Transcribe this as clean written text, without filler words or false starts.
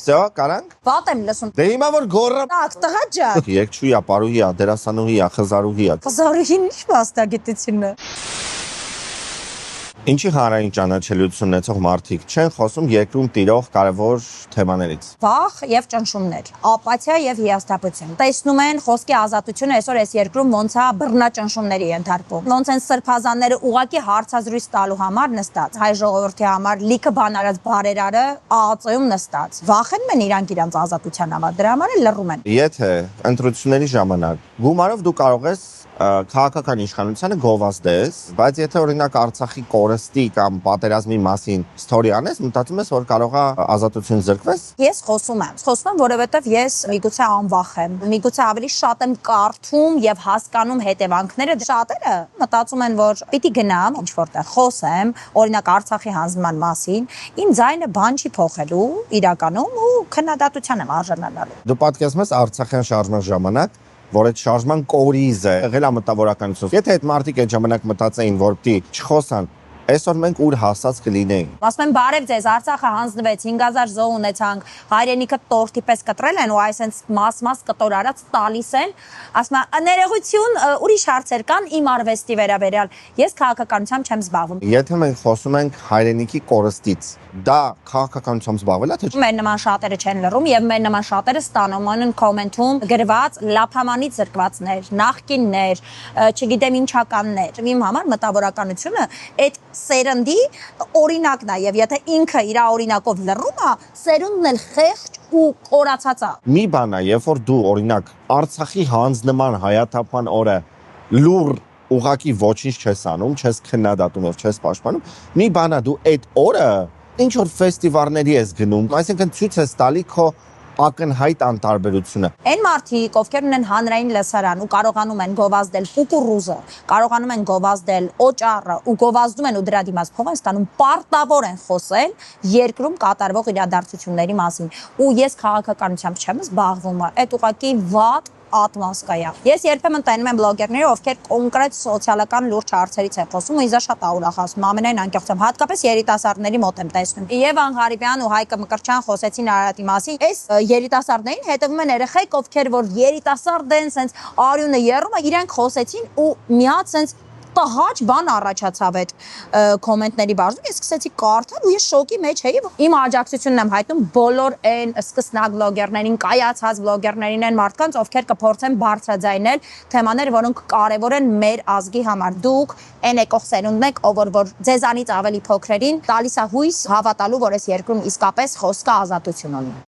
Всё, կարանք։ Վատ եմ լսում։ Դե հիմա որ գոռը Так, տղա ջան։ Երգչուհի է, պարուհի է, դերասանուհի է, խզարուհի է։ Խզարուհին ի՞նչ մասնագիտությունն է։ Ինչի հանրային ճանաչելիություն ունեցող մարդիկ չեն խոսում երկրում տիրող կարևոր թեմաներից։ Վախ եւ ճնշումներ, ապաթիա եւ հիասթափություն։ Տեսնում են խոսքի ազատությունը այսօր այս երկրում ոնց է բռնաճնշումների ենթարկվում։ Ոնց են սրբազանները ուղակի հարցազրույց տալու համար նստած, հայ ժողովրդի համար լիքը բան արած բարերարը ԱԱԾ-ում նստած։ Վախենում են իրանք ազատության համար, դրա համար էլ լռում են։ Եթե ընտրությունների ժամանակ գումարով դու կարող ես քաղաքական իշխանությանը գովազդես, բայց եթե օրինակ Արցախի կորստի կամ պատերազմի մասին ստորի անես, մտածում ես, որ կարող է ազատություն զրկվես։ Ես խոսում եմ, որովհետև ես միգուցե անվախ եմ, միգուցե ավելի շատ եմ կարդում եւ հասկանում հետևանքները։ Շատերը մտածում են, որ պիտի գնամ ինչ որտեղ խոսեմ, օրինակ Արցախի հանձնման մասին, իմ ձայնը բան չի փոխելու իրականում ու քննադատության եմ արժանանալու։ Դու պատկերացնում ես Արցախյան շարժման ժամանակ, որ այդ շարժման կորիզը եղել է մտավորականություն։ Եթե այդ մարդիկ այդ ժամանակ մտածեին, որ պիտի չխոսան, այսօր մենք ուր հասած կլինեինք։ Ասում եմ բարև ձեզ, Արցախը հանձնվեց, 5000 զոհ ունեցանք, հայրենիքը տորտի պես կտրել են ու այսենց մաս կտոր արած տալիս են։ Ասում եմ ներողություն, ուրիշ հարցեր կան իմ արվեստի վերաբերյալ։ Ես քաղաքականությամբ չեմ զբաղվում։ Եթե մենք խոսում ենք հայրենիքի կորստից, դա քաղաքականությամբ զբաղվել է թե չէ։ Մեր նման շատերը չեն լռում եւ մեր նման շատերը ստանում են կոմենտում գրված լափամանից զրկվածներ, նախկիններ, չգիտեմ ինչականներ։ Իմ համար մտավորականությունը այդ սերնդի օրինակն է եւ եթե ինքը իր օրինակով լռում է, սերունդն էլ խեղճ ու կորացած է։ Մի բան է, երբ որ դու օրինակ Արցախի հանձնման հայաթափման օրը լուր ուղակի ոչինչ չես անում, չես քննադատում եւ չես պաշտպանում, մի բան է դու այդ օրը ինչ որ ֆեստիվալների ես գնում, այսինքն ցույց ես տալի քո ակնհայտ անտարբերությունը։ Այն մարդիկ, ովքեր ունեն հանրային լսարան ու կարողանում են գովազդել կուկուռուզը, կարողանում են գովազդել օճառը ու գովազդում են ու դրա դիմաց փող են ստանում, պարտավոր են խոսել երկրում կատարվող իրադարձությունների մասին։ Ու ես քաղաքականությամբ չեմ զբաղվում, այդ ուղղակի վատ ատմոսֆերա է։ Ես երբեմն տենում եմ բլոգերների, ովքեր կոնկրետ սոցիալական լուրջ հարցերից են խոսում ու ինձ շատ ուրախացնում, ամենայն անկեղծությամբ, հատկապես երիտասարդների մոտ եմ տեսնում։ Եվան Ղարիբյան ու Հայկը Մկրտչյան խոսեցին Արարատի մասին։ Այս երիտասարդներին հետևում են երեխեք, ովքեր որ երիտասարդ են, սենց արյունը եռում է, իրենք խոսեցին ու միած սենց տհաճ բան առաջացավ այդ կոմենտների բաժնում։ Ես սկսեցի կարդալ ու ես շոկի մեջ էի։ Իմ աջակցությունն եմ հայտնում բոլոր այն սկսնակ բլոգերներին, կայացած բլոգերներին, այն մարդկանց, ովքեր կփորձեն բարձրաձայնել թեմաներ, որոնք կարևոր են մեր ազգի համար։ Դուք այն եկող սերունդն եք, որ ձեզանից ավելի փոքրերին տալիս է հույս հավատալու, որ այս երկրում իսկապես խոսքը ազատություն ունի։